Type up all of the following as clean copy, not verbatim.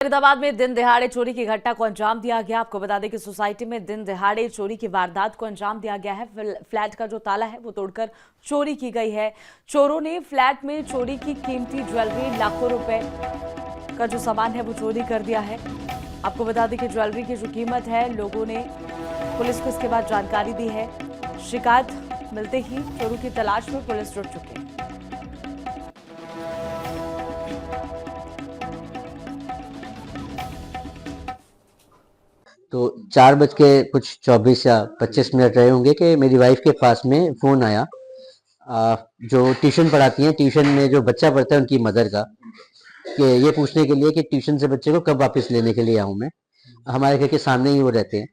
फरीदाबाद में दिन दिहाड़े चोरी की घटना को अंजाम दिया गया। आपको बता दें कि सोसाइटी में दिन दिहाड़े चोरी की वारदात को अंजाम दिया गया है। फ्लैट का जो ताला है वो तोड़कर चोरी की गई है। चोरों ने फ्लैट में चोरी की कीमती ज्वेलरी, लाखों रुपए का जो सामान है वो चोरी कर दिया है। आपको बता दें कि ज्वेलरी की जो कीमत है, लोगों ने पुलिस को इसके बाद जानकारी दी है। शिकायत मिलते ही चोरों की तलाश में पुलिस जुट चुकी है। तो 4 बज के कुछ 24 या 25 मिनट रहे होंगे कि मेरी वाइफ के पास में फ़ोन आया। जो ट्यूशन पढ़ाती हैं, ट्यूशन में जो बच्चा पढ़ता है उनकी मदर का, कि ये पूछने के लिए कि ट्यूशन से बच्चे को कब वापस लेने के लिए आऊँ मैं। हमारे घर के सामने ही वो रहते हैं।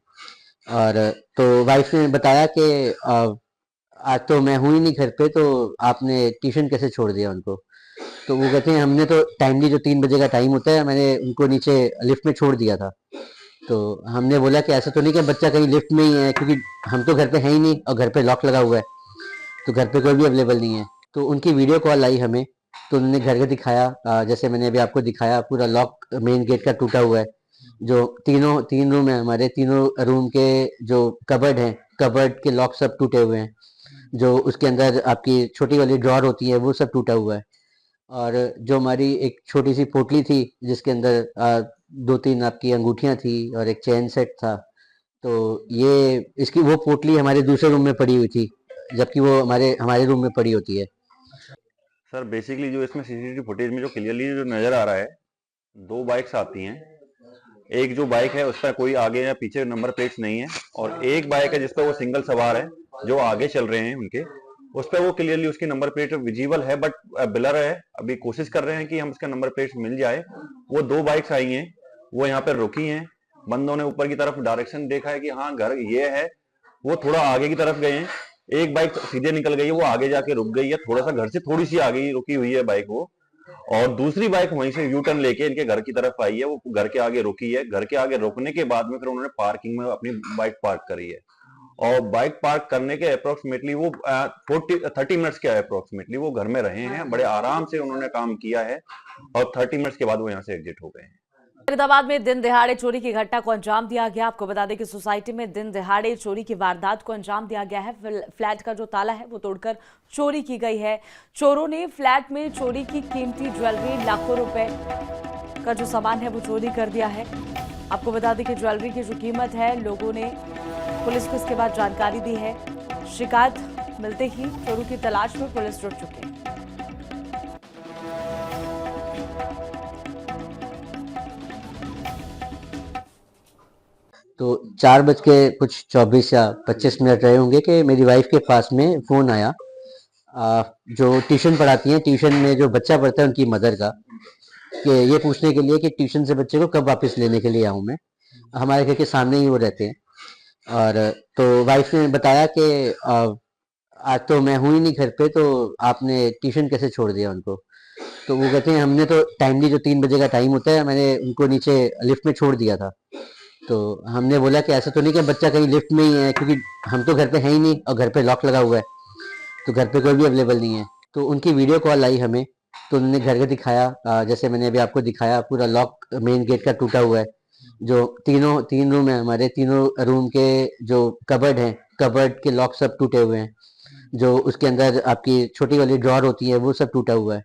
और तो वाइफ ने बताया कि आज तो मैं हूँ ही नहीं घर पे, तो आपने ट्यूशन कैसे छोड़ दिया उनको। तो वो कहते हैं हमने तो टाइमली जो 3 बजे का टाइम होता है, मैंने उनको नीचे लिफ्ट में छोड़ दिया था। तो हमने बोला कि ऐसा तो नहीं कि बच्चा कहीं लिफ्ट में ही है, क्योंकि हम तो घर पे हैं ही नहीं और घर पे लॉक लगा हुआ है, तो घर पे कोई भी अवेलेबल नहीं है। तो उनकी वीडियो कॉल आई हमें, तो उन्होंने घर का दिखाया। जैसे मैंने अभी आपको दिखाया, पूरा लॉक मेन गेट का टूटा हुआ है। जो तीन रूम है हमारे, तीनों रूम के जो कबर्ड हैं, कबर्ड के लॉक सब टूटे हुए हैं। जो उसके अंदर आपकी छोटी वाली ड्रॉर होती है वो सब टूटा हुआ है। और जो हमारी एक छोटी सी पोटली थी जिसके अंदर 2-3 आपकी अंगूठियां थी और एक चेन सेट था, तो ये इसकी वो पोटली हमारे दूसरे रूम में पड़ी हुई थी, जबकि वो हमारे हमारे रूम में पड़ी होती है। सर बेसिकली जो इसमें सीसीटीवी फुटेज में जो क्लियरली जो नजर आ रहा है, दो बाइक्स आती हैं। एक जो बाइक है उस पर कोई आगे या पीछे नंबर प्लेट्स नहीं है, और एक बाइक है जिस पर वो सिंगल सवार है जो आगे चल रहे हैं उनके, उस पर वो क्लियरली उसकी नंबर प्लेट विजिबल है, बट ब्लर है। अभी कोशिश कर रहे हैं कि हम उसका नंबर प्लेट मिल जाए। वो दो बाइक्स आई हैं, वो यहाँ पर रुकी हैं। बंदों ने ऊपर की तरफ डायरेक्शन देखा है कि हाँ घर ये है, वो थोड़ा आगे की तरफ गए हैं। एक बाइक सीधे निकल गई है, वो आगे जाके रुक गई है, थोड़ा सा घर से थोड़ी सी आगे ही रुकी हुई है बाइक वो। और दूसरी बाइक वहीं से यू टर्न लेके इनके घर की तरफ आई है, वो घर के आगे रुकी है। घर के आगे रुकने के बाद में फिर उन्होंने पार्किंग में अपनी बाइक पार्क करी है। और बाइक पार्क करने के अप्रोक्सीमेटली वो 30 मिनट्स के अप्रोक्सीमेटली वो घर में रहे हैं। बड़े आराम से उन्होंने काम किया है, और 30 मिनट्स के बाद वो यहाँ से एग्जिट हो गए हैं। फरीदाबाद में दिन दिहाड़े चोरी की घटना को अंजाम दिया गया। आपको बता दें कि सोसाइटी में दिन दिहाड़े चोरी की वारदात को अंजाम दिया गया है। फ्लैट का जो ताला है वो तोड़कर चोरी की गई है। चोरों ने फ्लैट में चोरी की कीमती ज्वेलरी, लाखों रुपए का जो सामान है वो चोरी कर दिया है। आपको बता दें कि ज्वेलरी की जो कीमत है, लोगों ने पुलिस को इसके बाद जानकारी दी है। शिकायत मिलते ही चोरों की तलाश में पुलिस जुट चुकी है। तो 4 बज के कुछ 24 या 25 मिनट रहे होंगे कि मेरी वाइफ के पास में फ़ोन आया। जो ट्यूशन पढ़ाती हैं, ट्यूशन में जो बच्चा पढ़ता है उनकी मदर का, कि ये पूछने के लिए कि ट्यूशन से बच्चे को कब वापस लेने के लिए आऊँ मैं। हमारे घर के सामने ही वो रहते हैं। और तो वाइफ ने बताया कि आज तो मैं हूँ ही नहीं घर पे, तो आपने ट्यूशन कैसे छोड़ दिया उनको। तो वो कहते हैं हमने तो टाइमली जो 3 बजे का टाइम होता है, मैंने उनको नीचे लिफ्ट में छोड़ दिया था। तो हमने बोला कि ऐसा तो नहीं कि बच्चा कहीं लिफ्ट में ही है, क्योंकि हम तो घर पे हैं ही नहीं और घर पे लॉक लगा हुआ है, तो घर पे कोई भी अवेलेबल नहीं है। तो उनकी वीडियो कॉल आई हमें, तो उन्होंने घर का दिखाया। जैसे मैंने अभी आपको दिखाया, पूरा लॉक मेन गेट का टूटा हुआ है। जो तीन रूम है हमारे, तीनों रूम के जो कबर्ड हैं, कबर्ड के लॉक सब टूटे हुए हैं। जो उसके अंदर आपकी छोटी वाली ड्रॉर होती है वो सब टूटा हुआ है।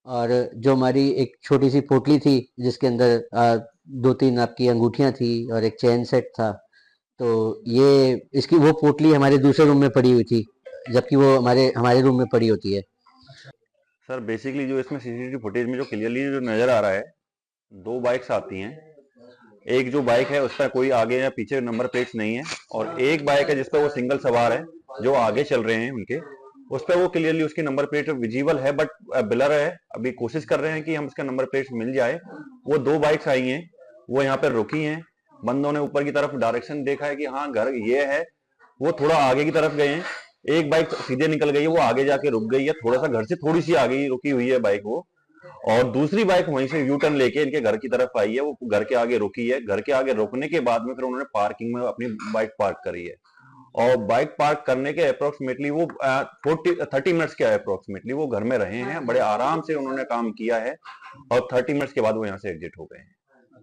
और जो हमारी एक छोटी सी पोटली थी जिसके अंदर 2-3 आपकी अंगूठियां थी और एक चेन सेट था, तो ये इसकी वो पोटली हमारे दूसरे रूम में पड़ी हुई थी, जबकि वो हमारे हमारे रूम में पड़ी होती है। सर बेसिकली जो इसमें सीसीटीवी फुटेज में जो क्लियरली जो नजर आ रहा है, दो बाइक्स आती हैं। एक जो बाइक है उस पर कोई आगे या पीछे नंबर प्लेट्स नहीं है, और एक बाइक है जिस पर वो सिंगल सवार है जो आगे चल रहे हैं उनके, उस पर वो क्लियरली उसकी नंबर प्लेट विजिबल है, बट ब्लर है। अभी कोशिश कर रहे हैं कि हम उसका नंबर प्लेट मिल जाए। वो दो बाइक्स आई हैं, वो यहाँ पर रुकी हैं। बंदों ने ऊपर की तरफ डायरेक्शन देखा है कि हाँ घर ये है, वो थोड़ा आगे की तरफ गए हैं। एक बाइक सीधे निकल गई है, वो आगे जाके रुक गई है, थोड़ा सा घर से थोड़ी सी आगे ही रुकी हुई है बाइक वो। और दूसरी बाइक वहीं से यू टर्न लेके इनके घर की तरफ आई है, वो घर के आगे रुकी है। घर के आगे रुकने के बाद में फिर उन्होंने पार्किंग में अपनी बाइक पार्क करी है। और बाइक पार्क करने के अप्रोक्सीमेटली वो 30 मिनट्स के अप्रोक्सीमेटली वो घर में रहे हैं। बड़े आराम से उन्होंने काम किया है, और 30 मिनट्स के बाद वो यहाँ से एग्जिट हो गए हैं।